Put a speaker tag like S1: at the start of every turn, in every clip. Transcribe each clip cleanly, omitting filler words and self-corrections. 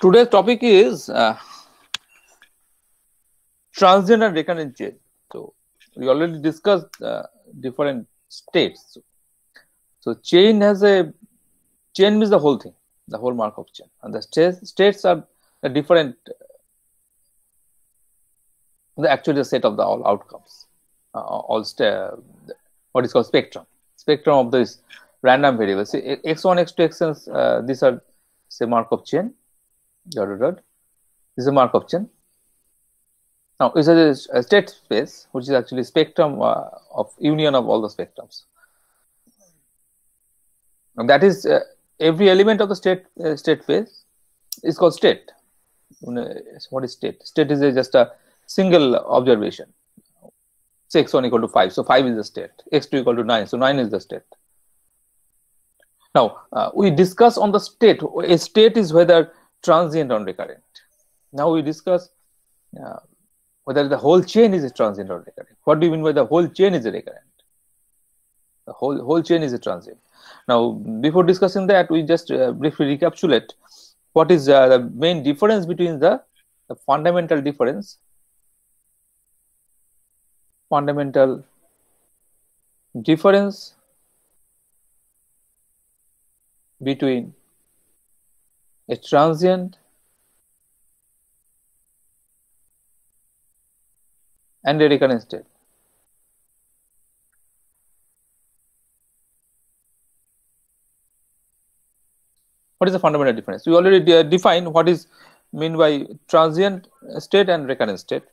S1: Today's topic is transient and recurrent change. So we already discussed different states. So chain means the whole thing, the whole Markov chain, and the states are the different. Actually, the set of the all outcomes, what is called spectrum of this random variables. So, x1, x2, xn, these are say Markov chain. This is a Markov chain. Now, this is a state space, which is actually spectrum of union of all the spectrums. And that is every element of the state space is called state. What is state? State is just a single observation. Say x1 equal to 5, so 5 is the state. x2 equal to 9, so 9 is the state. Now, we discuss on the state. A state is whether transient or recurrent. Now we discuss whether the whole chain is a transient or recurrent. What do you mean by the whole chain is a recurrent? The whole chain is a transient. Now, before discussing that, we just briefly recapitulate what is the main difference between the fundamental difference between a transient and a recurrent state. What is the fundamental difference? We already defined what is meant by transient state and recurrent state.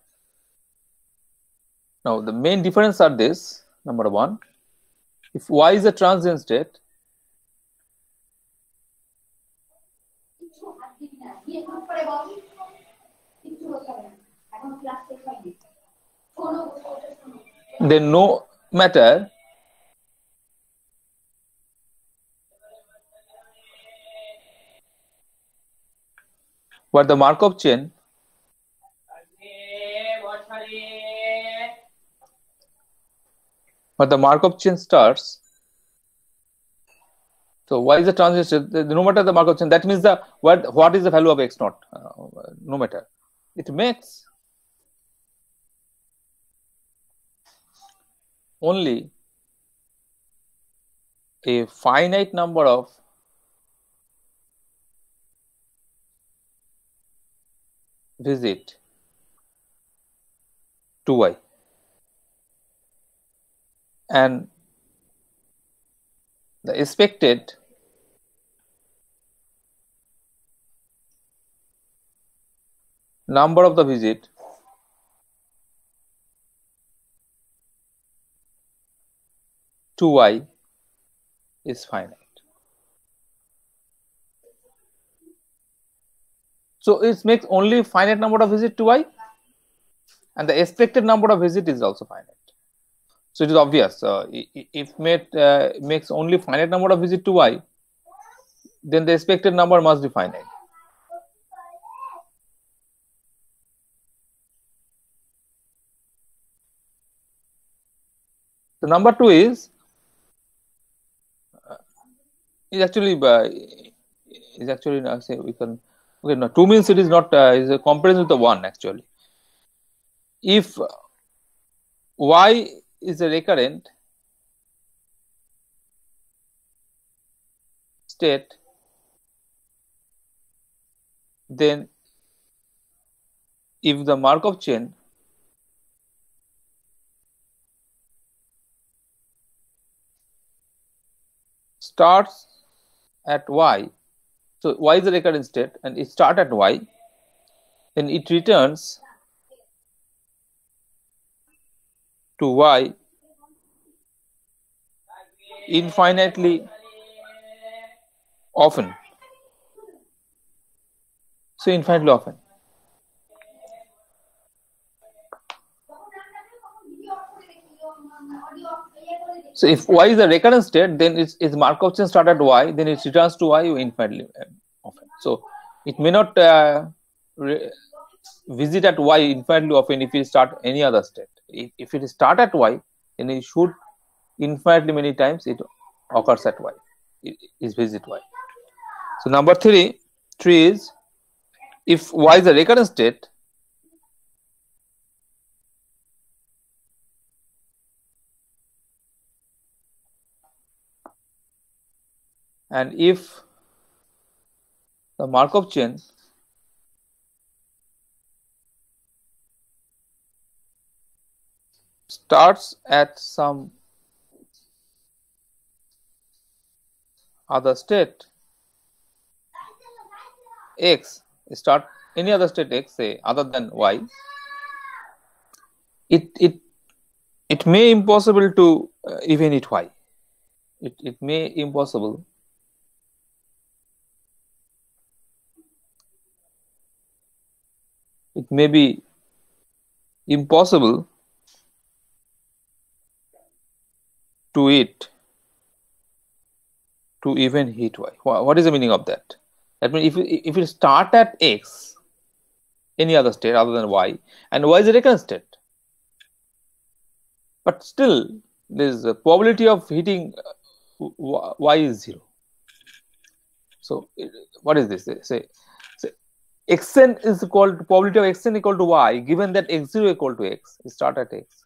S1: Now, the main difference are this. Number one, if y is a transient state, then no matter what the Markov chain starts. So y is a transient state, no matter the Markov chain, that means the what is the value of x naught, no matter. It makes only a finite number of visit to y, and the expected number of the visit to y is finite. So it makes only finite number of visit to y, and the expected number of visit is also finite. So it is obvious. If makes only finite number of visit to y, then the expected number must be finite. So number two is actually now say we can. Okay, no, 2 means it is not is a comparison with the 1 actually. If y is a recurrent state, then if the Markov chain starts at y, so y is a recurrent state and it starts at y, then it returns to y infinitely often. So infinitely often. So if y is a recurrent state, then its Markov chain start at y, then it returns to y infinitely often. So it may not visit at y infinitely often if it start any other state. If it start at y, then it should infinitely many times it occurs at y. It is visit y. So number three is if y is a recurrent state, and if the Markov chain starts at some other state x, start any other state x, say other than y, it may impossible to even it y. It may impossible it may be impossible to it to even hit y. What is the meaning of that? That means if you start at x, any other state other than y, and y is a recurrent state, but still there is a probability of hitting y is 0. So what is this? Say xn is equal to probability of xn equal to y, given that x0 equal to x, you start at x,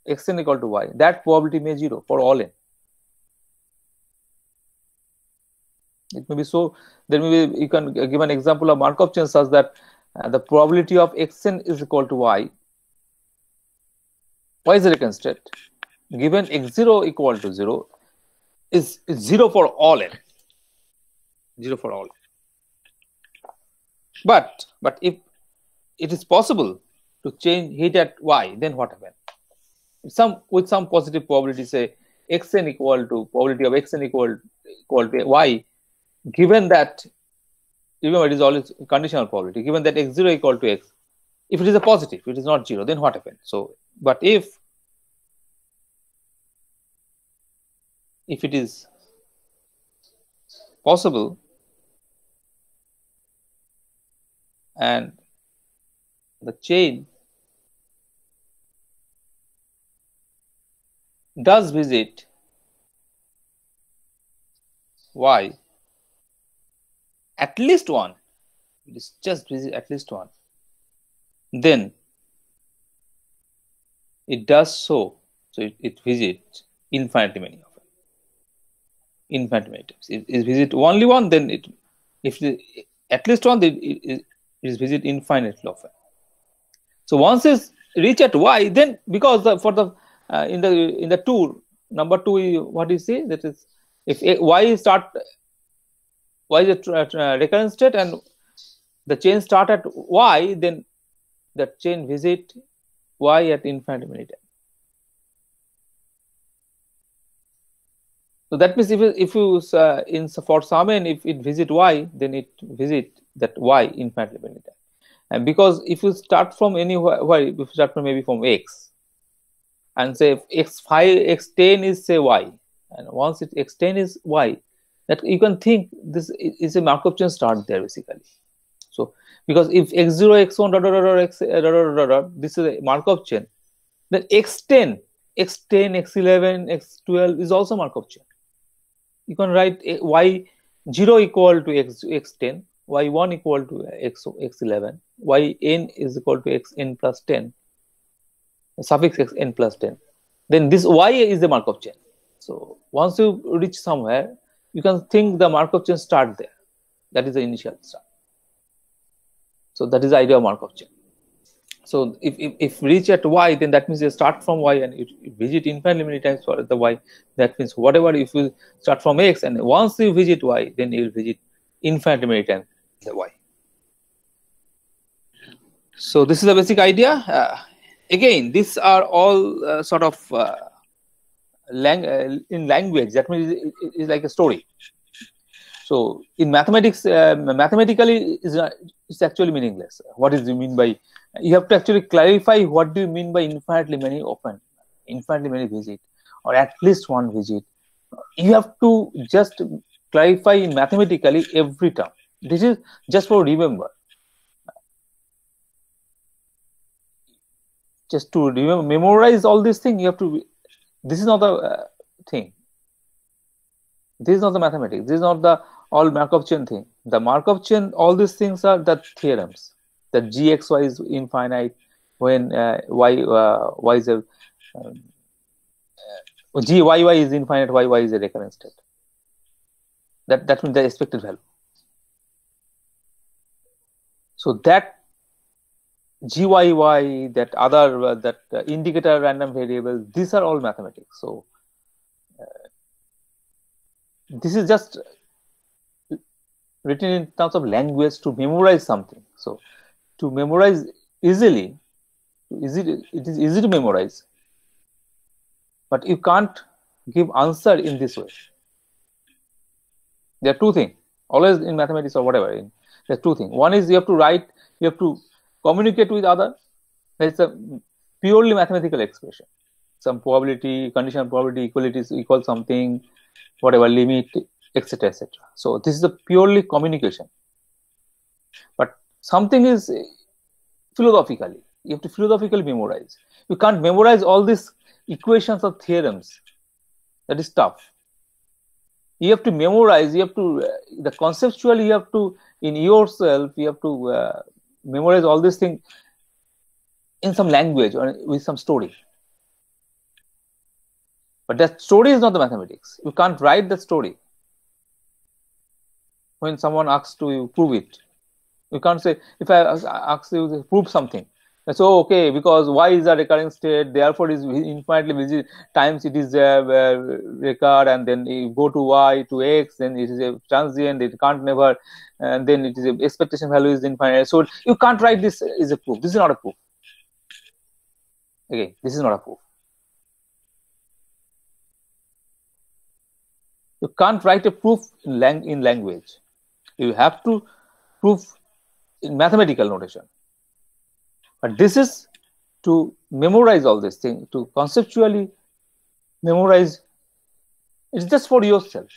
S1: xn equal to y, that probability may 0 for all n. It may be so. Then maybe you can give an example of Markov chain such that the probability of xn is equal to y. Y is a recurrent state. Given x0 equal to 0 is 0 for all n. 0 for all n. But if it is possible to change hit at y, then what happens? With some positive probability, say xn equal to probability of xn equal to y, given that, remember it is always conditional probability, given that x0 equal to x, if it is a positive, it is not 0, then what happens? So, but if it is possible and the chain does visit y at least one, it is just visit at least one, then it does so it visits infinitely many of it, infinitely many times. It visit only one, then if at least one, it is visit infinitely often. So once it's reach at y, then because in the tour number 2, what do you say? That is, if y is a recurrent state and the chain start at y, then that chain visit y at infinitely many times. So that means if you for some n, if it visit y, then it visit that y infinitely many times. And because if you start from anywhere, if you start from maybe from x, and say x5, x10 is say y, and once x10 is y, that you can think this is a Markov chain start there basically. So because if x0, x1, this is a Markov chain, then x10, x11, x12 is also Markov chain. You can write y0 equal to x10, y1 equal to x11, yn is equal to xn plus 10, suffix xn plus 10. Then this y is the Markov chain. So once you reach somewhere, you can think the Markov chain start there. That is the initial start. So that is the idea of Markov chain. So if reach at y, then that means you start from y and you visit infinitely many times for the y. That means whatever, if you start from x and once you visit y, then you will visit infinitely many times the y. So this is the basic idea. Again, these are all sort of in language. That means it is like a story. So in mathematics, mathematically it's actually meaningless. What is you mean by? You have to actually clarify what do you mean by infinitely many often, infinitely many visit, or at least one visit. You have to just clarify mathematically every term. This is just for remember. Just to remember, memorize all these things, you have to. This is not the thing. This is not the mathematics. This is not the all Markov chain thing. The Markov chain, all these things are the theorems. That gxy is infinite when y is a gyy is infinite, yy is a recurrent state. That means the expected value. So that gyy, that other indicator random variable, these are all mathematics. So this is just written in terms of language to memorize something. So to memorize easily, it is easy to memorize, but you can't give answer in this way. There are two things always in mathematics or whatever. There are two things. One is you have to write, you have to communicate with other. That's a purely mathematical expression. Some probability, conditional probability, equalities equal something, whatever limit, etc., etc. So this is a purely communication. But something is philosophically. You have to philosophically memorize. You can't memorize all these equations or theorems. That is tough. You have to memorize. You have to the conceptually. You have to in yourself. You have to memorize all these things in some language or with some story. But that story is not the mathematics. You can't write that story. When someone asks to prove it, you can't say, if I ask you to prove something, so okay, because y is a recurring state, therefore is infinitely busy times it is recur, and then you go to y to x, then it is a transient, it can't never, and then it is a expectation value is infinite. So you can't write this is a proof. This is not a proof. Okay, this is not a proof. You can't write a proof in language. You have to prove in mathematical notation. But this is to memorize all these things, to conceptually memorize. It's just for yourself.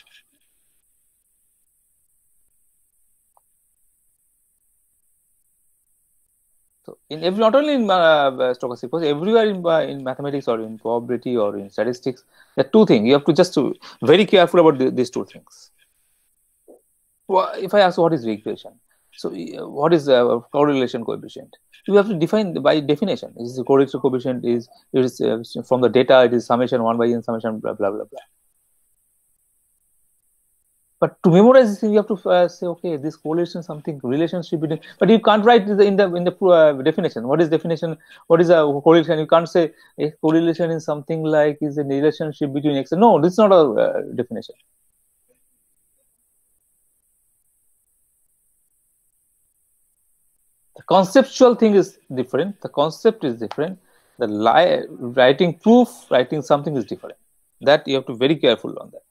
S1: So in every, not only in stochastic process, everywhere in mathematics or in probability or in statistics, there are two things. You have to just very careful about these two things. Well, if I ask what is regression, so what is correlation coefficient? You have to define by definition. This is the correlation coefficient is from the data. It is summation 1 by n summation blah blah blah blah. But to memorize this thing, you have to say, okay, this correlation something relationship between. But you can't write in the definition. What is definition? What is a correlation? You can't say a correlation is something like is a relationship between x. No, this is not a definition. The conceptual thing is different. The concept is different. The writing proof, writing something is different. That you have to be very careful on that.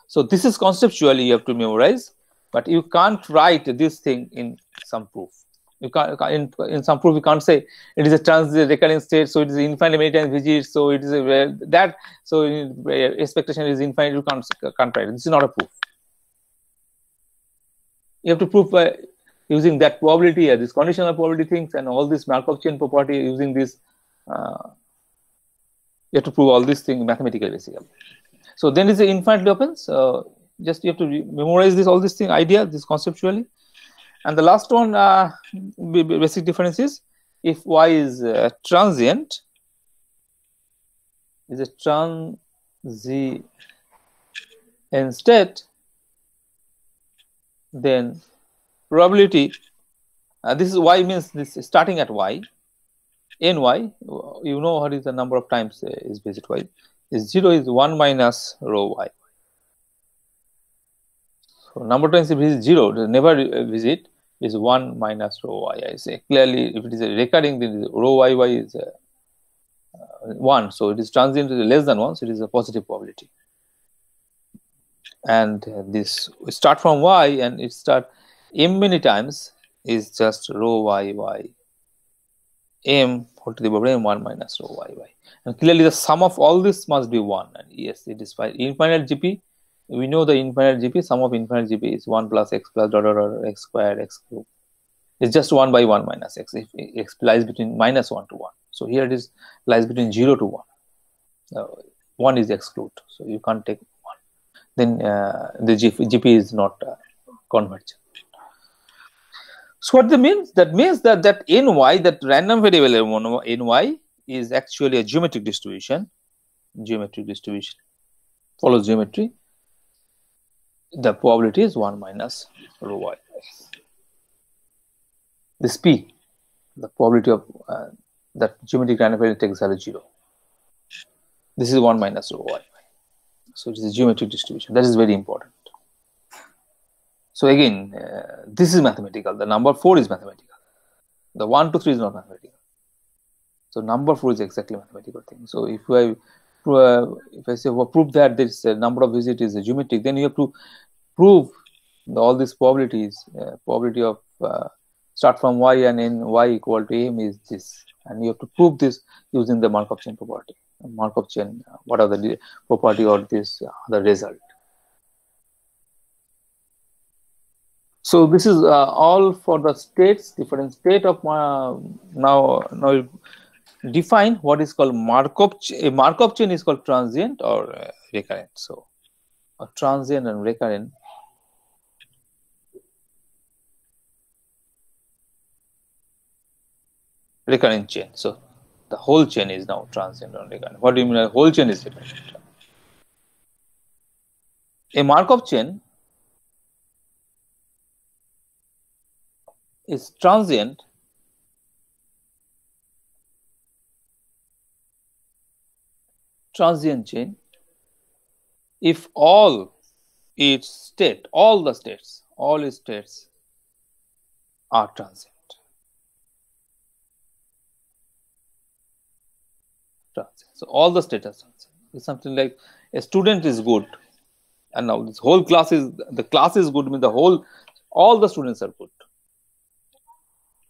S1: So this is conceptually you have to memorize, but you can't write this thing in some proof. You can't in some proof you can't say it is a transient recurring state, so it is infinitely many times visits, so it is that, so expectation is infinite. You can't write. This is not a proof. You have to prove by using that probability, this conditional probability things, and all this Markov chain property using this. You have to prove all these things mathematically, basically. So then is the infinitely opens. Just you have to memorize all these thing idea, this conceptually. And the last one, basic difference is if y is transient, is a transient state, then probability. This is y means this starting at y, ny. You know what is the number of times is visit y. Is 0 is 1 minus rho y. So number of times if it is 0, never visit is 1 minus rho y. I say clearly if it is a recurring, then rho y is 1. So it is transient is less than 1, so it is a positive probability. And this we start from y and it start m many times is just rho y m whole to the power m 1 minus rho y. And clearly the sum of all this must be 1. And yes, it is fine. Infinite GP, we know the infinite GP, sum of infinite GP is 1 plus x plus dot dot dot x squared x cubed. It's just 1 by 1 minus x. If x lies between minus 1 to 1. So here it is lies between 0 to 1. 1 is excluded. So you can't take 1. Then the GP is not convergent. So what that means? That means that ny, that random variable ny, is actually a geometric distribution. Geometric distribution follows geometry. The probability is 1 minus rho y. This p, the probability of that geometric random variable takes value 0. This is 1 minus rho y. So it is a geometric distribution. That is very important. So again, this is mathematical. The number 4 is mathematical. The 1 to 3 is not mathematical. So number 4 is exactly a mathematical thing. So if I say prove that this number of visits is geometric, then you have to prove all these probabilities. Probability of start from y and in y equal to m is this, and you have to prove this using the Markov chain property. Markov chain, what are the property or this the result. So this is all for the states, different state of now define what is called Markov. A Markov chain is called transient or recurrent. So a transient and recurrent. Recurrent chain. So the whole chain is now transient and recurrent. What do you mean the whole chain is recurrent? A Markov chain is transient chain if all its state, all its states are transient. So all the states are transient. It's something like a student is good, and now this whole class is good, means all the students are good.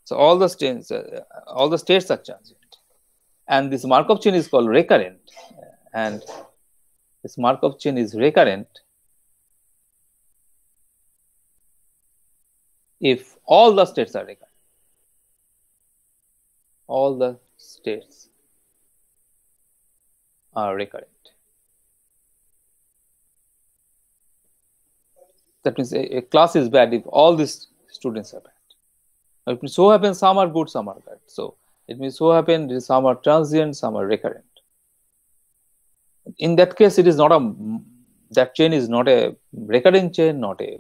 S1: So all the states are transient, and this Markov chain is called recurrent, and this Markov chain is recurrent if all the states are recurrent. All the states are recurrent. That means a class is bad if all these students are bad. It means so happens some are good, some are bad. So it means so happens some are transient, some are recurrent. In that case, it is not that chain is not a recurrent chain, not a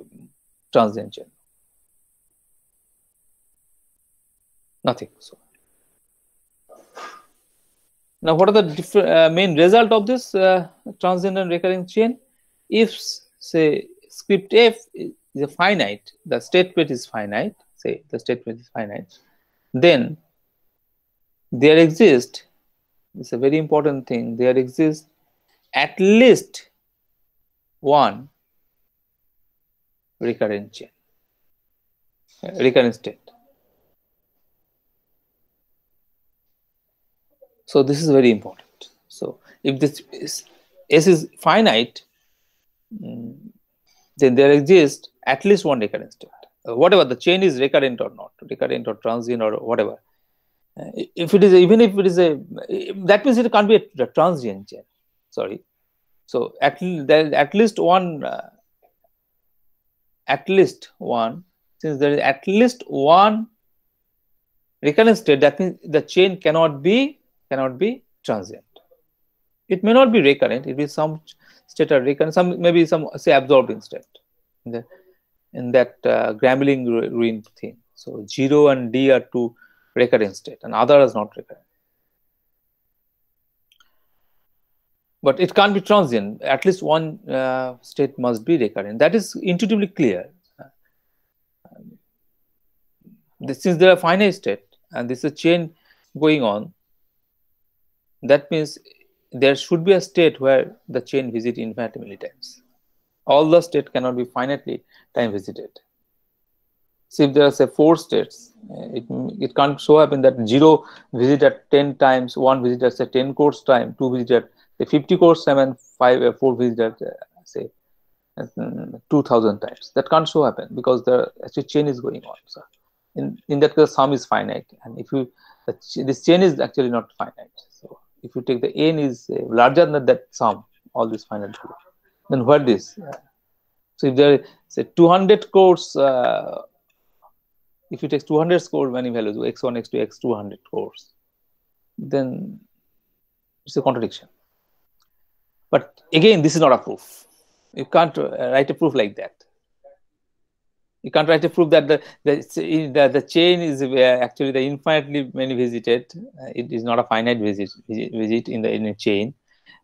S1: transient chain. Nothing. So now, what are the main result of this transient and recurring chain? If say script f is a finite, the state space is finite. Say the state space is finite, then there exists. It's a very important thing. There exists at least one recurrent chain, recurrent state. So this is very important. So if this S is finite, then there exists at least one recurrent state. Whatever the chain is recurrent or not, recurrent or transient or whatever. If it is even if it is that means it can't be a transient chain. Sorry. So at least one. Since there is at least one recurrent state, that means the chain cannot be transient. It may not be recurrent. It will be some state are recurrent, some maybe some say absorbing state in that Grambling ruin thing. So 0 and D are two recurrent state, and other is not recurrent. But it can't be transient. At least one state must be recurrent. That is intuitively clear. Since there are finite state and this is a chain going on, that means there should be a state where the chain visit infinitely many times. All the state cannot be finitely time visited. So if there are say 4 states, it can't so happen that 0 visit at 10 times, 1 visit at say 10 course time, 2 visit at say 50 course time, and 4 visit at say 2000 times. That can't so happen because the actual chain is going on. So in that case, sum is finite, and if you this chain is actually not finite. So if you take the n is larger than that sum, all this finite value, then what is So if there say 200 crores, if you take 200 score many values, x1, x2, x200 crores, then it's a contradiction. But again, this is not a proof. You can't write a proof like that. You can't write a proof that the chain is actually the infinitely many visited. It is not a finite visit in a chain,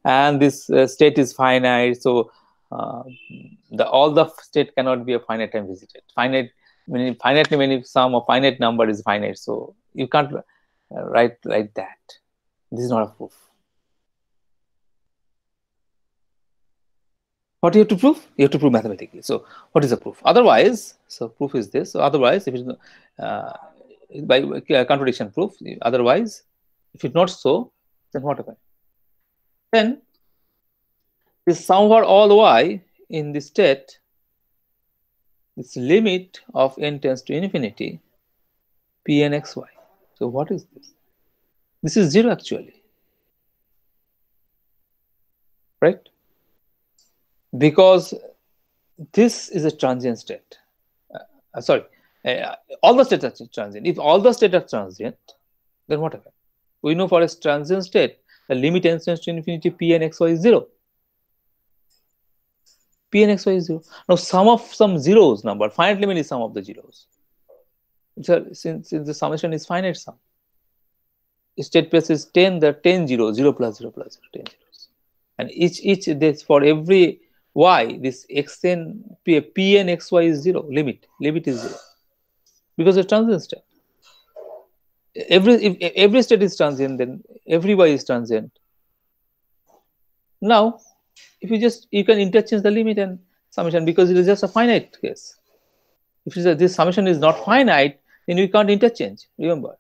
S1: and this state is finite. So all the state cannot be a finite time visited. Finitely many sum of finite number is finite. So you can't write like that. This is not a proof. What do you have to prove? You have to prove mathematically. So what is the proof? Otherwise, so proof is this. So otherwise, if it's by contradiction proof, otherwise, if it's not so, then what happens? Then this sum over all y in this state, this limit of n tends to infinity, p n x y. So what is this? This is 0 actually, right? Because this is a transient state. All the states are transient. If all the states are transient, then what happens? We know for a transient state, the limit n tends to infinity, p n x y is 0. P n x y is 0. Now, sum of some zeros number, finitely many sum of the zeros. So, since the summation is finite sum, state space is 10, there are 10 zeros, 0 plus 0 plus 0, 10 zeros. And each this for every y, this xn, p n x y is 0, limit is 0. Because of transient state. If every state is transient, then every y is transient. Now, if you can interchange the limit and summation because it is just a finite case. If this summation is not finite, then you can't interchange. Remember,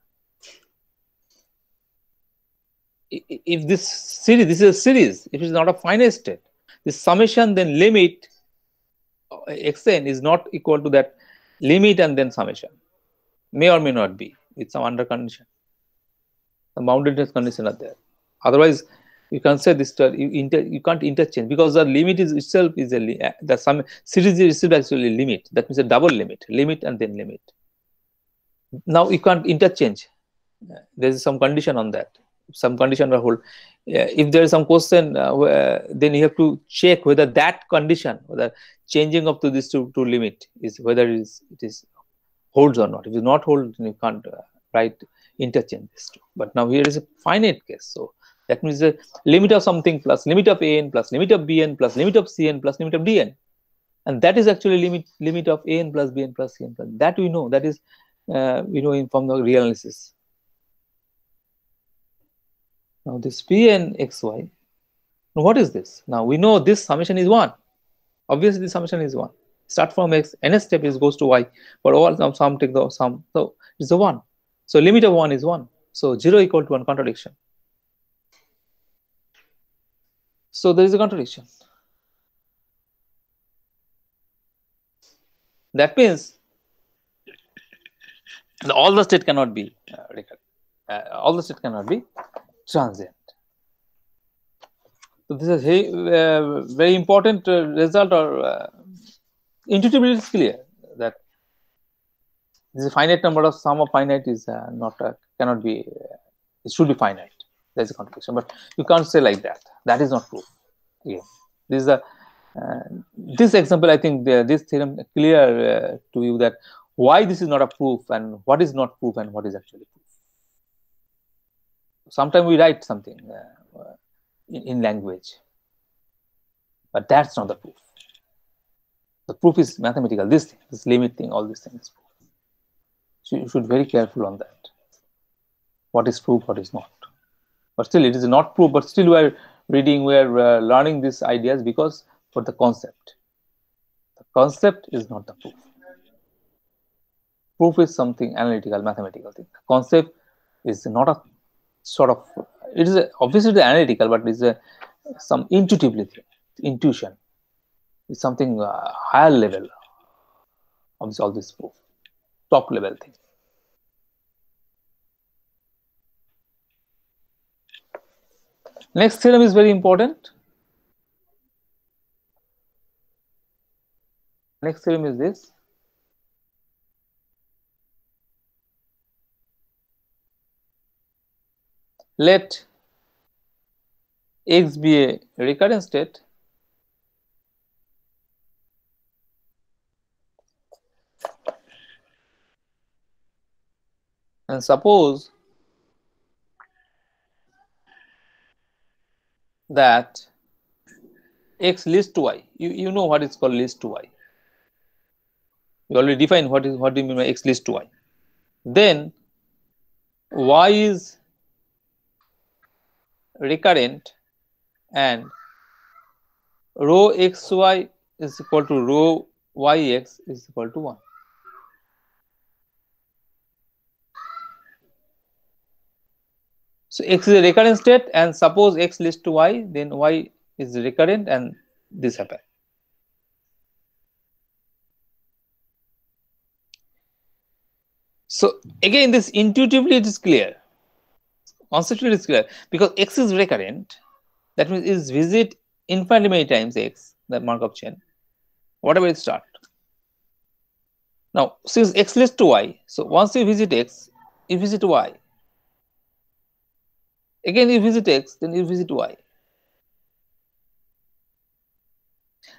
S1: if this is a series, if it is not a finite state, this summation then limit xn is not equal to that limit and then summation. May or may not be with some under condition. The boundedness condition are there. Otherwise, you can say this you can't interchange because the limit is itself is the sum series is actually limit. That means a double limit and then limit. Now you can't interchange. There is some condition on that. Some condition or hold. If there is some question, then you have to check whether that condition, whether changing up to this to limit is whether it is holds or not. If it not hold, then you can't write interchange this two. But now here is a finite case. So that means the limit of something plus limit of an plus limit of bn plus limit of cn plus limit of dn, and that is actually limit of an plus bn plus cn plus. That we know. That is we know from the real analysis. Now this pn xy. Now what is this? Now we know this summation is 1. Obviously, the summation is 1. Start from x, nth step goes to y. For all sum take the sum. So it's a 1. So limit of 1 is 1. So 0 equal to 1, contradiction. So there is a contradiction. That means all the state cannot be all the state cannot be transient. So this is a very important result, or intuitively it's clear that this is a finite number of sum of finite is cannot be. It should be finite. There is a contradiction, but you can't say like that. That is not proof. Yeah, this is this example. I think this theorem clear to you that why this is not a proof and what is not proof and what is actually proof. Sometimes we write something in language, but that's not the proof. The proof is mathematical. This limit thing, all these things. So you should be very careful on that. What is proof, what is not. But still, it is not proof. But still, we are reading, we are learning these ideas because for the concept. The concept is not the proof. Proof is something analytical, mathematical thing. The concept is not a sort of. It is obviously the analytical, but it is some intuitively thing. Intuition. It's something higher level of all this proof. Top level thing. Next theorem is very important. Next theorem is this. Let X be a recurrent state and suppose that X leads to Y. You know what is called leads to Y. You already defined what do you mean by X leads to Y. Then Y is recurrent and rho xy is equal to rho yx is equal to 1. So X is a recurrent state, and suppose X leads to Y, then Y is recurrent and this happens. So again, this intuitively it is clear, conceptually it is clear, because X is recurrent, that means it is visit infinitely many times X, the Markov chain, whatever it starts. Now, since X leads to Y, so once you visit X, you visit Y. Again, you visit X, then you visit Y.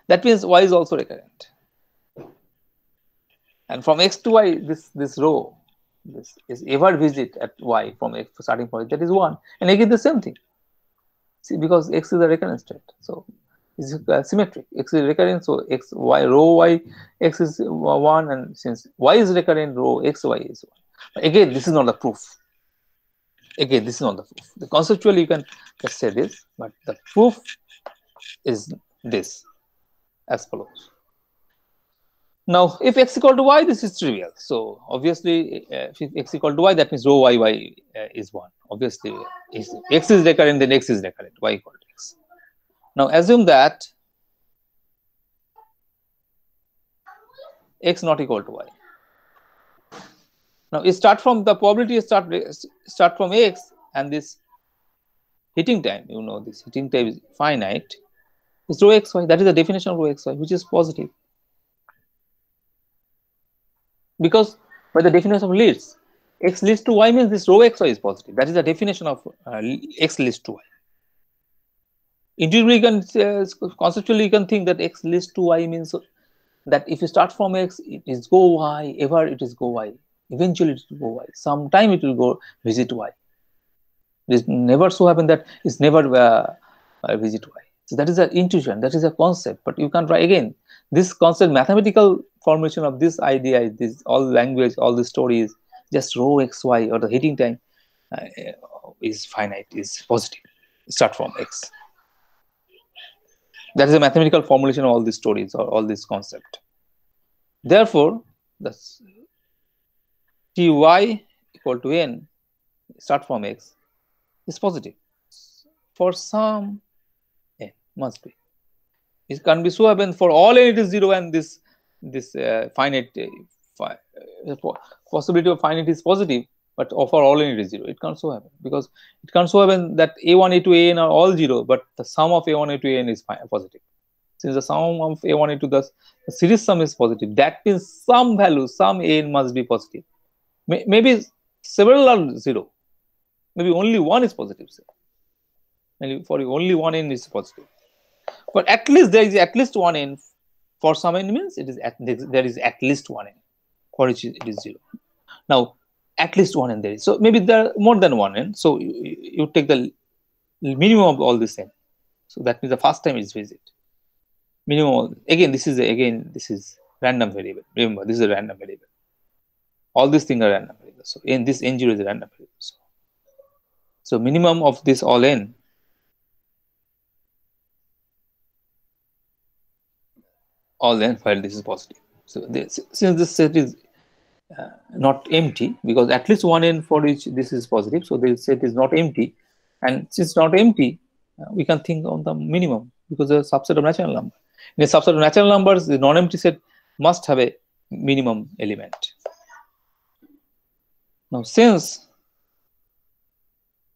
S1: That means Y is also recurrent. And from X to Y, this row, this is ever visit at Y from X starting point, that is 1. And again, the same thing. See, because X is a recurrent state. So it's symmetric. X is recurrent, so X, Y, rho Y, X is 1, and since Y is recurrent, rho X, Y is 1. But again, this is not the proof. Again, this is not the proof. The conceptually you can just say this, but the proof is this, as follows. Now, if X equal to Y, this is trivial. So obviously, if X equal to Y, that means rho Y is 1. Obviously, if X is recurrent, then X is recurrent, Y equal to X. Now, assume that X not equal to Y. Now, you start from the probability, start from X, and this heating time, you know, this heating time is finite, is rho xy. That is the definition of rho xy, which is positive. Because by the definition of leads, X leads to Y means this rho xy is positive. That is the definition of X leads to Y. Intuitively, you can conceptually you can think that X leads to Y means that if you start from X, it is go Y, ever it is go Y. Eventually it will go Y. Sometime it will go visit Y. It never so happen that it's never visit Y. So that is an intuition, that is a concept, but you can't write again. This concept, mathematical formation of this idea, this all language, all the stories, just rho xy or the heating time is finite, is positive. Start from X. That is a mathematical formulation of all these stories or all this concept. Therefore, the Ty equal to n, start from X, is positive for some n, must be. It can be so happen for all n it is 0 and this finite possibility of finite is positive, but for all n it is 0. It can't so happen because it can't so happen that a1, a2, an are all 0, but the sum of a1, a2, an is positive. Since the sum of a1, a2, the series sum is positive, that means some value, some an must be positive. Maybe several are 0. Maybe only one is positive. Maybe for only one n is positive. But at least there is at least one n. For some n means it is there is at least one n. For which it is 0. Now, at least one n there is. So maybe there are more than one n. So you take the minimum of all this n. So that means the first time is visit. Minimum. Again, this is random variable. Remember, this is a random variable. All these things are random variables. So in this n0 is a random variable. So minimum of this all n while this is positive. So since this set is not empty, because at least one n for which this is positive, so this set is not empty, and since not empty, we can think on the minimum because a subset of natural number. In a subset of natural numbers, the non-empty set must have a minimum element. Now, since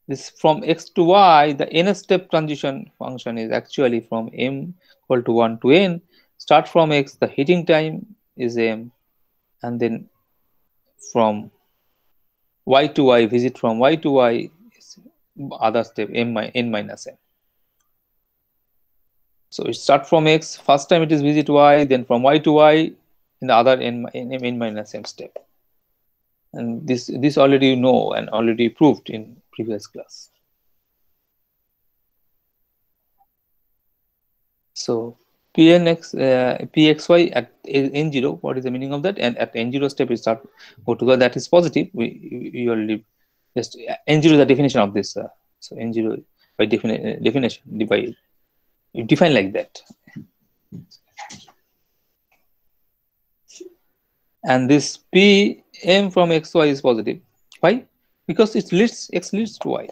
S1: this from X to Y, the n step transition function is actually from m equal to 1 to n, start from x, the heating time is m, and then from y to y, visit from y to y is other step n minus m. So it start from x, first time it is visit y, then from y to y in the other n minus m step. And this already you know and already proved in previous class. So pxy at n0, what is the meaning of that? And at n0 step it start go to the, that is positive. We already just n0 is the definition of this. So n0 by definition divide, you define like that. And this pm from xy is positive. Why? Because it leads, x leads to y.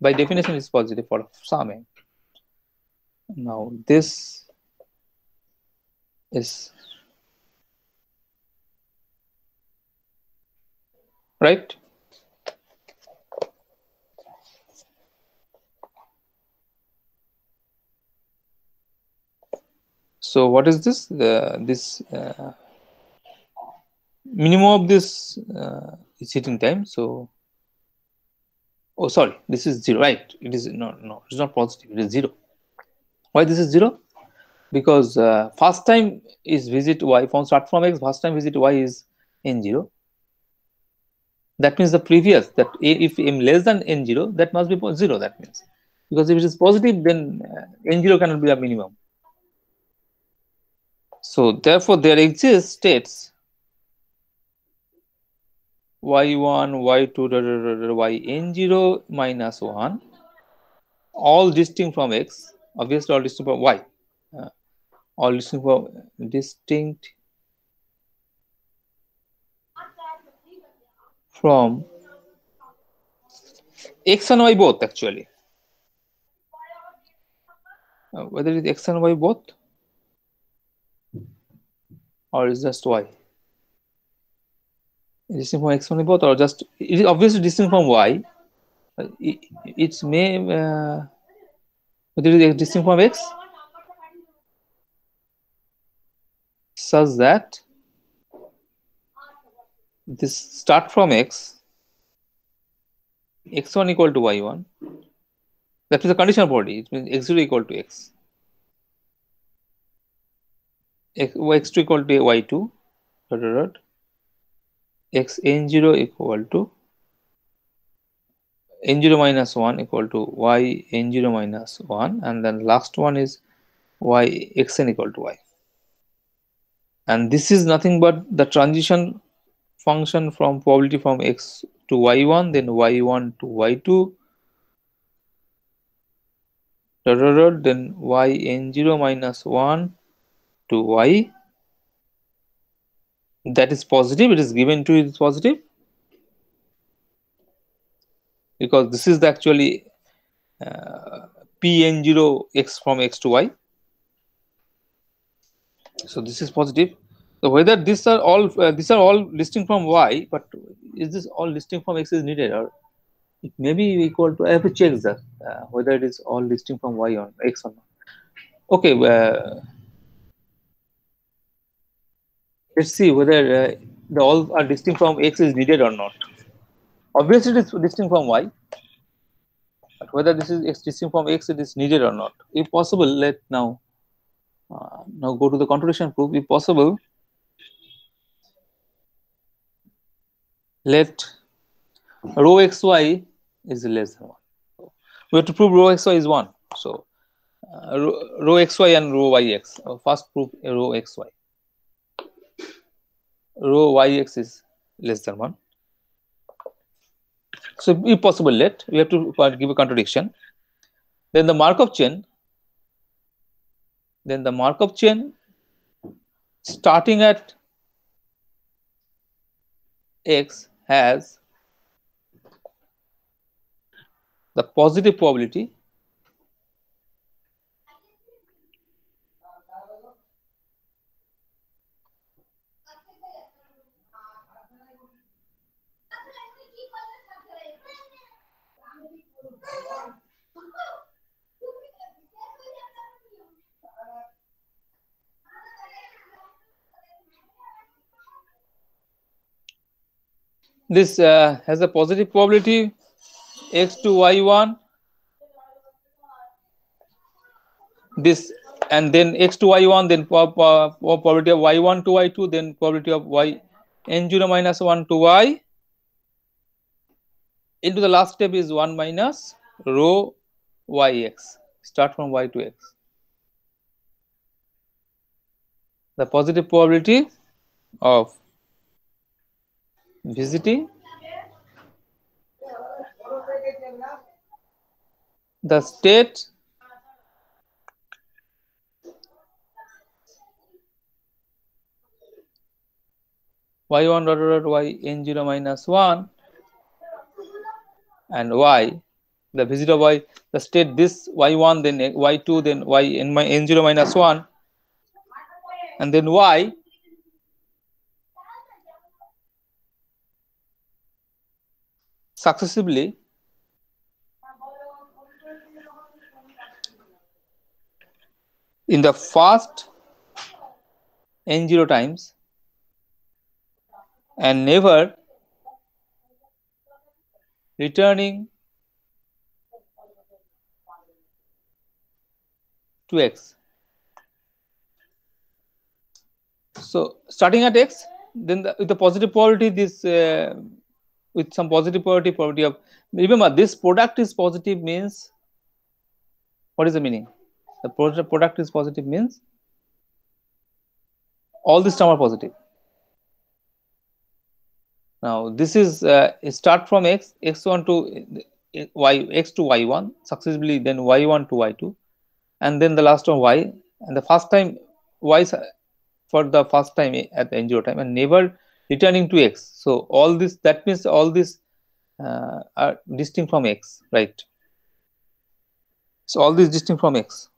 S1: By definition is positive for some m. Now this is right. So what is this? This minimum of this is heating time. So, oh sorry, this is 0, right? It is no, it's not positive. It is 0. Why this is 0? Because first time is visit y from start from x. First time visit y is n0. That means the previous, that if m less than n0, that must be 0. That means, because if it is positive, then n0 cannot be a minimum. So therefore, there exists states y1, y2, yn0 minus 1, all distinct from x, obviously all distinct from y, all distinct from x and y both, actually. Whether it is x and y both, or is just y? Distinct from x and y both, or just, it is obviously distinct from y. It may, whether it is distinct from x, such that this start from x, x1 equal to y1, that is a conditional property. It means x0 equal to x, x2 equal to y2, x n0 equal to n0 minus 1 equal to y n0 minus 1, and then last one is y xn equal to y. And this is nothing but the transition function from probability from x to y1, then y1 to y2, then y n0 minus 1 to y. That is positive. It is given to you, it's positive, because this is the actually pn0 x from x to y. So this is positive. So whether these are all distinct from y, but is this all distinct from x is needed, or it may be equal to, I have to check that whether it is all distinct from y or x or not. Okay, let's see whether the all are distinct from x is needed or not. Obviously it is distinct from y, but whether this is distinct from x, it is needed or not. If possible, let now go to the contradiction proof. If possible, let rho xy is less than 1. We have to prove rho xy is 1. So rho xy and rho yx. First prove rho xy. Rho yx is less than 1. So if possible, let we have to give a contradiction. Then the Markov chain. Starting at x has the positive probability This has a positive probability x to y1, this, and then x to y1, then probability of y1 to y2, then probability of y n0 minus 1 to y into the last step is 1 minus rho yx, start from y to x. The positive probability of visiting the state y1 dot dot y n0 minus 1 and y, the visit of y, the state this y1, then y2, then y n0 minus 1, and then y successively in the first n0 times and never returning to x. So starting at x, then with the positive probability, this with some positive probability of, remember this product is positive means, what is the meaning? The product is positive means all these terms are positive. Now this is start from x, x1 to y, x to y1 successively, then y1 to y2, and then the last one y, and the first time y for the first time at the n0 time, and never returning to x. So all this, that means all this are distinct from x, right? So all this distinct from x.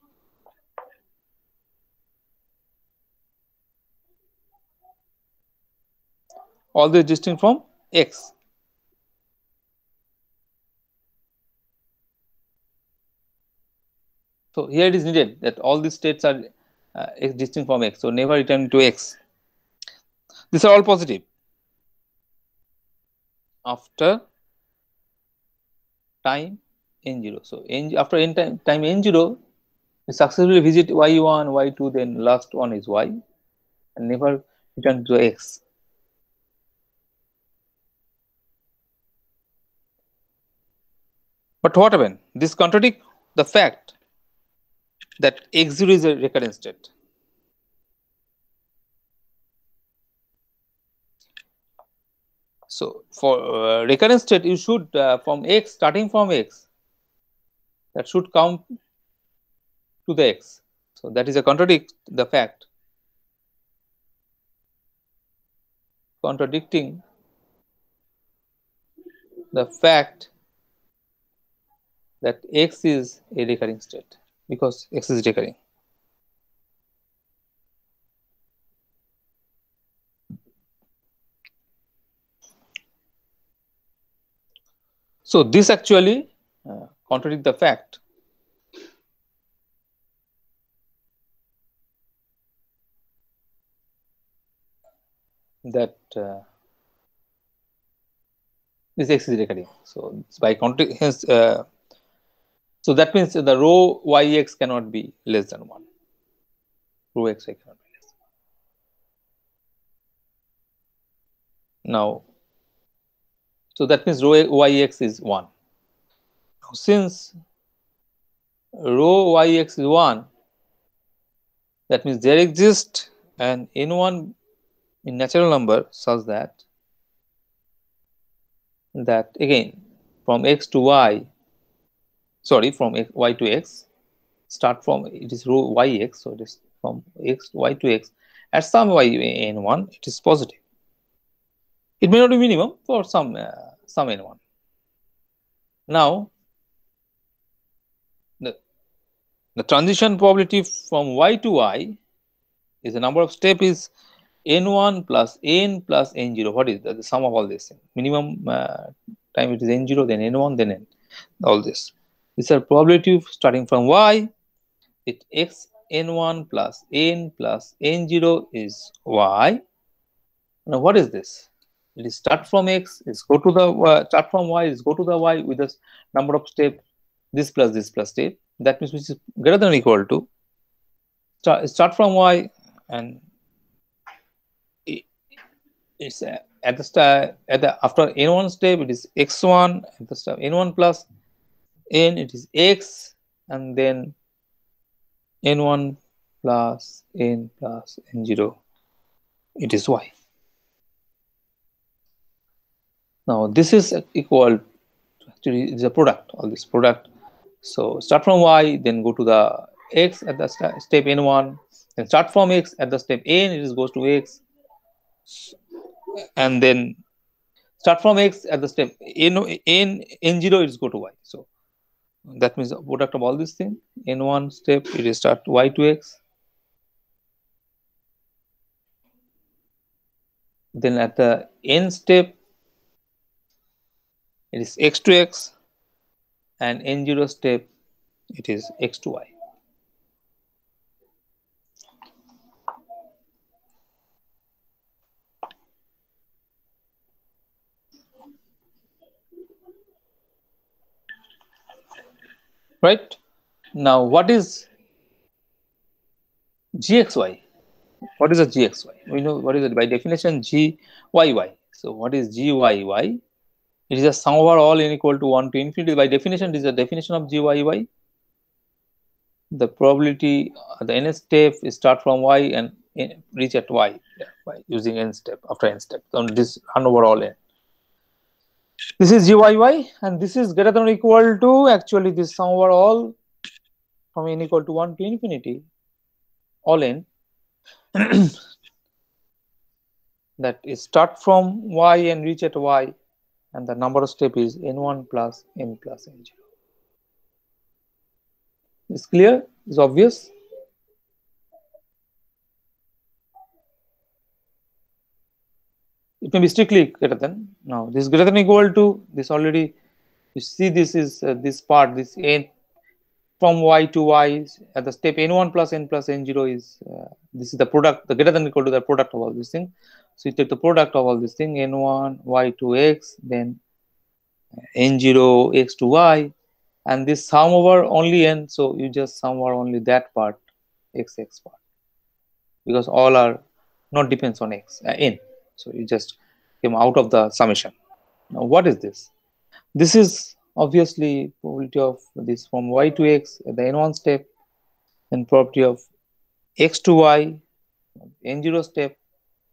S1: All this distinct from x. So here it is needed that all these states are distinct from x, so never return to x. These are all positive. After time n0, so after n time n0, we successfully visit y1, y2, then last one is y, and never return to x. But what happened? This contradicts the fact that x0 is a recurrent state. So for recurrent state, you should from x, starting from x, that should come to the x. So that is a contradicting the fact, contradicting the fact that x is a recurring state, because x is recurring. So this actually contradicts the fact that this x is recurring. So by hence, so that means the rho yx cannot be less than 1. Rho xy cannot be less. Now, so that means rho yx is 1. Now, since rho yx is 1, that means there exists an n1 in natural number such that again from x to y, sorry, from y to x, start from, it is rho yx, so it is from x y to x, at some y n1 it is positive. It may not be minimum for some n1. Now the transition probability from y to y is the number of step is n1 plus n plus n0. What is the sum of all this? Minimum time it is n0, then n1, then n. All this. These are probability starting from y. It x n1 plus n plus n0 is y. Now what is this? It is start from X, is go to the start from Y, is go to the Y with the number of step this plus step. That means which is greater than or equal to start from Y, and it's at the start after n1 step it is x1, at the start n1 plus n it is x, and then n1 plus n0 it is y. Now this is equal to, actually it's a product, all this product. So start from y, then go to the x at the step n1, then start from x at the step n, it goes to x, and then start from x at the step n0 it is go to y. So that means the product of all these things. N1 step it is start y to x, then at the n step it is x to x, and n0 step it is x to y. Right? Now what is gxy? What is a gxy? We know what is it by definition, gyy. So what is gyy? It is a sum over all n equal to 1 to infinity. By definition, this is the definition of gyy. The probability the n step is start from y and reach at y by using n step after n step. So this 1 over all n. This is gyy, and this is greater than or equal to actually this sum over all from n equal to 1 to infinity all n. That is start from y and reach at y, and the number of step is n1 plus n plus n0. It's clear? It's obvious? It may be strictly greater than. Now this is greater than or equal to this already. You see this is this part, this n from y to y at the step n1 plus n0 is this is the product, the greater than or equal to the product of all these things. So you take the product of all these things, n1 y to x, then n0 x to y, and this sum over only n. So you just sum over only that part, x part, because all are not depends on x n. So you just came out of the summation. Now what is this? This is obviously probability of this from y to x at the n1 step, and probability of x to y n0 step,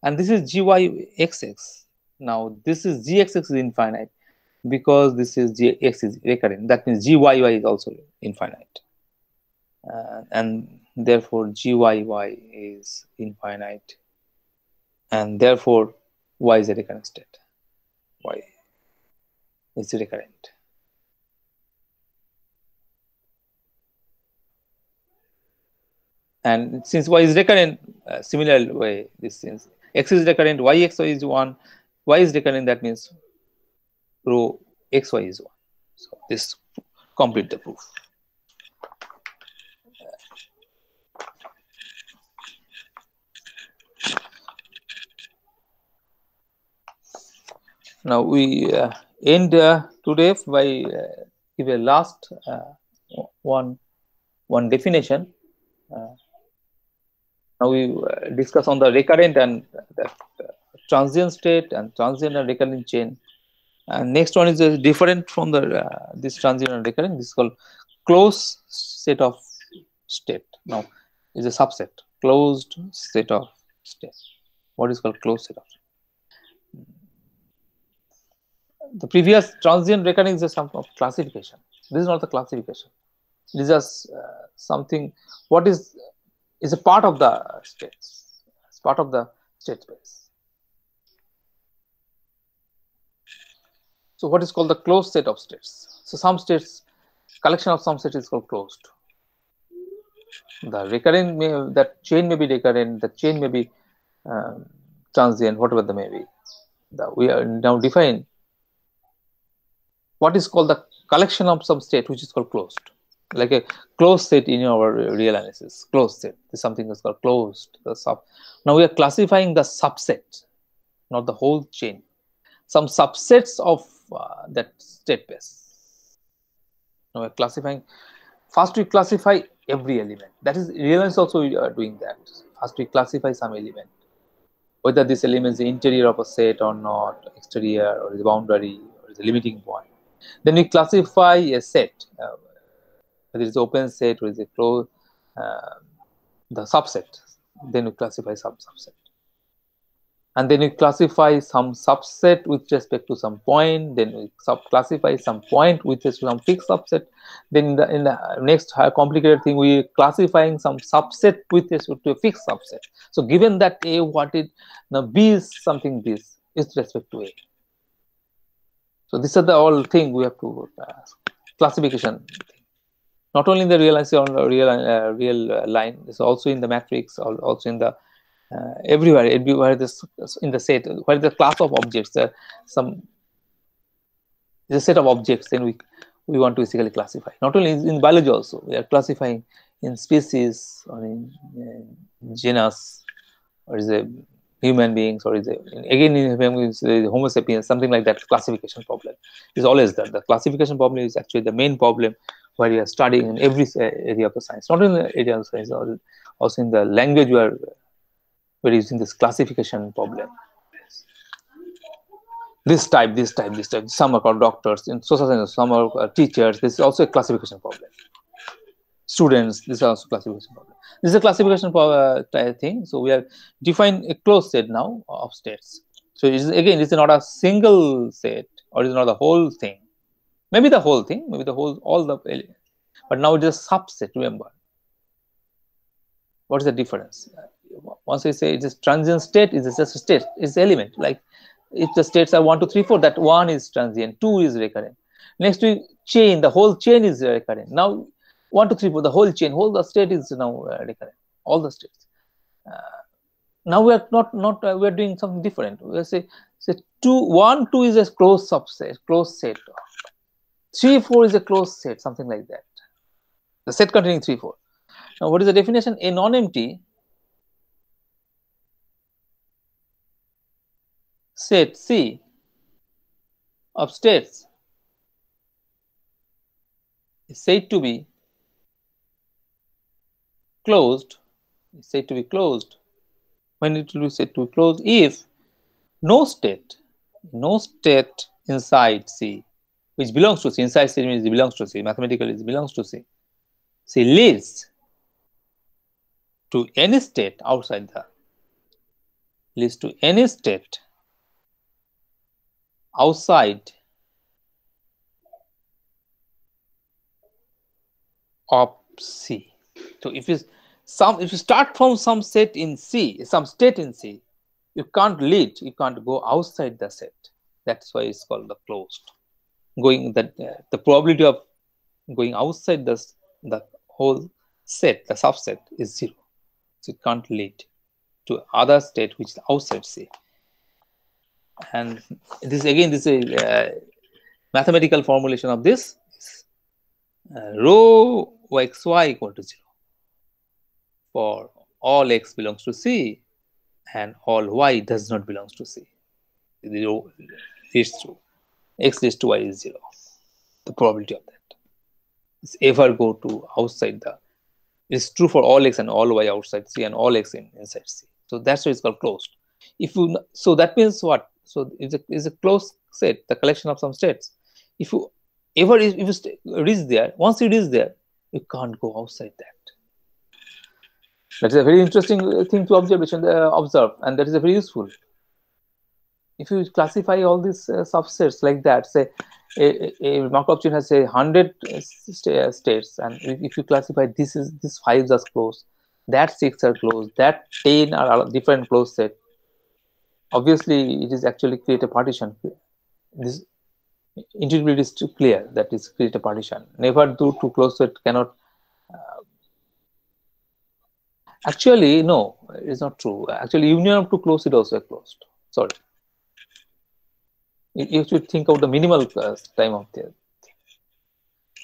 S1: and this is gyxx. Now this is gxx is infinite because this is gx is recurrent. That means gyy is also infinite, and therefore gyy is infinite, and therefore y is a recurrent state. Y is recurrent. And since y is recurrent, similar way, this since x is recurrent, yxy is 1, y is recurrent, that means rho xy is 1. So this complete the proof. Now we end today by give a last one definition. Now we discuss on the recurrent and the transient state and transient and recurrent chain. And next one is different from the this transient and recurrent. This is called closed set of state. Now is a subset, closed set of state. What is called closed set of state? The previous transient recurring is a sum of classification. This is not the classification. It is just something. What is a part of the states. It's part of the state space. So what is called the closed set of states? So some states, collection of some states is called closed. The recurrent that chain may be recurrent, the chain may be transient, whatever they may be. We are now define what is called the collection of some state, which is called closed. Like a closed set in our real analysis, closed set is something that's called closed. Now we are classifying the subset, not the whole chain. some subsets of that state space. Now we're classifying. First, we classify every element. That is, realize also we are doing that. First, we classify some element, whether this element is the interior of a set or not, exterior, or is a boundary, or is a limiting point. Then we classify a set, whether it's open set or is a closed, the subset. Then we classify some subset. And then we classify some subset with respect to some point. Then we classify some point with respect to some fixed subset. Then in the next complicated thing, we classifying some subset with respect to a fixed subset. So given that A, what is now B is something this with respect to A. So these are the all thing we have to classification. Not only in the real line, it's also in the matrix, also in the everywhere this in the set, where the class of objects, the set of objects, then we want to basically classify. Not only in biology, also we are classifying in species or in genus, or is a human beings, or is a, again in Homo sapiens, something like that. Classification problem is always there. The classification problem is actually the main problem where you are studying in every area of the science, not in the area of science, also in the language where we're using this classification problem. This type. Some are called doctors in social science, some are teachers. This is also a classification problem. Students, this is also classification problem. This is a classification thing. So we have defined a closed set now of states. So it is, again, it's not a single set, or it's not the whole thing. Maybe the whole thing, maybe the whole, all the elements. But now it is a subset, remember. What is the difference? Once we say it is transient state, it is just a state, it's element. Like if the states are 1, 2, 3, 4, that 1 is transient, 2 is recurrent. Next we chain, the whole chain is recurrent. Now 1, 2, 3, 4, the whole chain, whole the state is now recurrent, all the states. Now we are not we are doing something different. We are say 1, 2 is a closed subset, closed set. 3, 4 is a closed set, something like that. The set containing 3, 4. Now what is the definition? A non-empty set C of states is said to be closed. Is said to be closed. When it will be said to be closed if no state inside C, which belongs to C, inside C means it belongs to C, mathematically it belongs to C. C leads to any state outside the, leads to any state outside of C. So if you start from some set in C, some state in C, you can't lead, you can't go outside the set. That's why it's called the closed. Going that the probability of going outside the whole set, the subset, is 0. So it can't lead to other state which is outside C. And this again, this is a mathematical formulation of this. Rho xy equal to 0 for all x belongs to C and all y does not belongs to C. Leads to x leads to y is 0. The probability of that is ever go to outside the, it's true for all x and all y outside C and all x inside C. So that's why it's called closed. If you, so that means what? So it's a closed set, the collection of some states. If you ever reach there, once you reach there, you can't go outside that. That is a very interesting thing to observe, and that is a very useful. If you classify all these subsets like that, say a Markov chain has say 100 states, and if you classify these 5 are closed, that 6 are closed, that 10 are different closed set. Obviously, it is actually create a partition. This intuitively is too clear that is create a partition. Never do two closed set cannot. Actually, no, it is not true. Actually, union of two closed is also closed. Sorry. You should think of the minimal time of the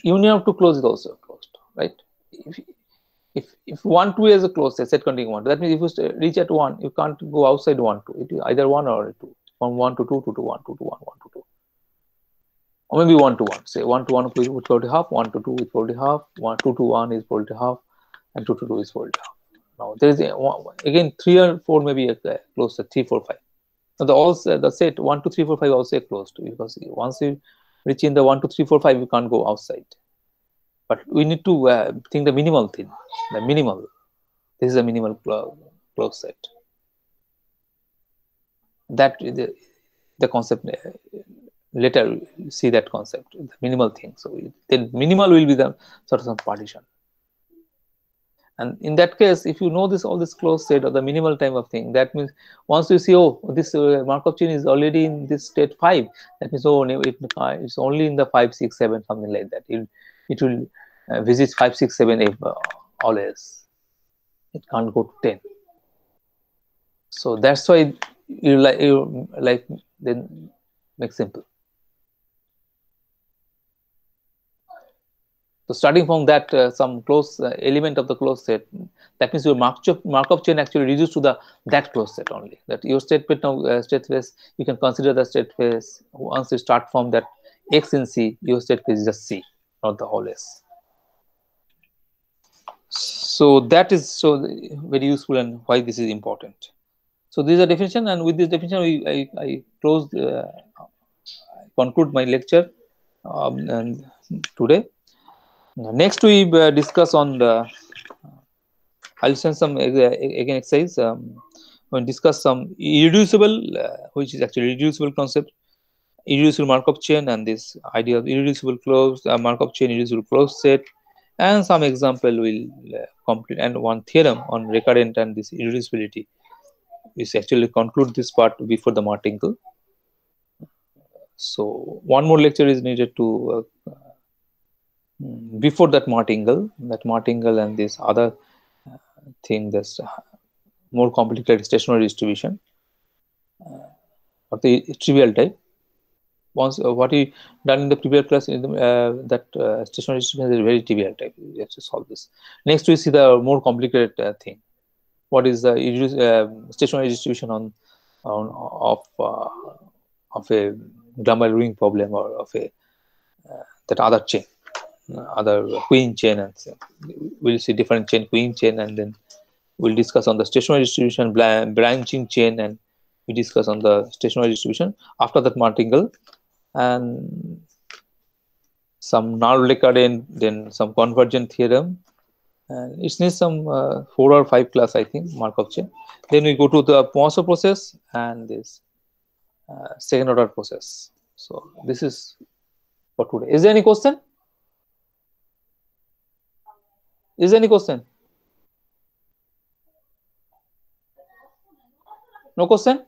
S1: union of two closed is also closed, right? If 1, 2 is a closed set containing 1, that means if you reach at 1, you can't go outside 1, 2. It is either 1 or 2. from 1 to 2, 2 to 1, 2 to 1, 1 to 2. Or maybe 1 to 1. Say 1 to 1 with probability half, 1 to 2 with probability half, 2 to 1 is probability half, and 2 to 2 is probability half. Now there is again 3 or 4 maybe close to 3, 4, 5. So the set 1, 2, 3, 4, 5 also closed, because once you reach in the 1, 2, 3, 4, 5, you can't go outside. But we need to think the minimal thing, the minimal. This is a minimal closed set. That the concept later see that concept, the minimal thing. So then minimal will be the sort of some partition. And in that case, if you know this all this closed set or the minimal time of thing, that means once you see, oh, this Markov chain is already in this state 5, that means, oh, it's only in the 5, 6, 7, something like that. It will visit 5, 6, 7 if always. It can't go to 10. So that's why you like then make simple. So starting from that some closed element of the closed set, that means your Markov chain actually reduced to that closed set only. That your state space, you can consider the state space. Once you start from that X in C, your state space is just C, not the whole S. So that is so very useful, and why this is important. So this is a definition, and with this definition, I conclude my lecture today. Next, we discuss on the. I'll send some again exercise. We'll discuss some irreducible, which is actually reducible concept, irreducible Markov chain, and this idea of irreducible closed Markov chain, irreducible closed set, and some example will complete, and one theorem on recurrent and this irreducibility. We actually conclude this part before the martingale. So one more lecture is needed to before that martingale and this other thing, this more complicated stationary distribution of the trivial type. Once what we done in the previous class, in the, that stationary distribution is very trivial type. We have to solve this. Next, we see the more complicated thing. What is the stationary distribution of a Gromov ring problem, or of a that other chain, other queen chain, and so we'll see different chain, queen chain, and then we'll discuss on the stationary distribution, branching chain, and we discuss on the stationary distribution. After that, martingale, and some null recurrent, then some convergent theorem, and it needs some 4 or 5 class, I think, Markov chain. Then we go to the Poisson process and this second order process. So this is for today. Is there any question? Is there any question? No question?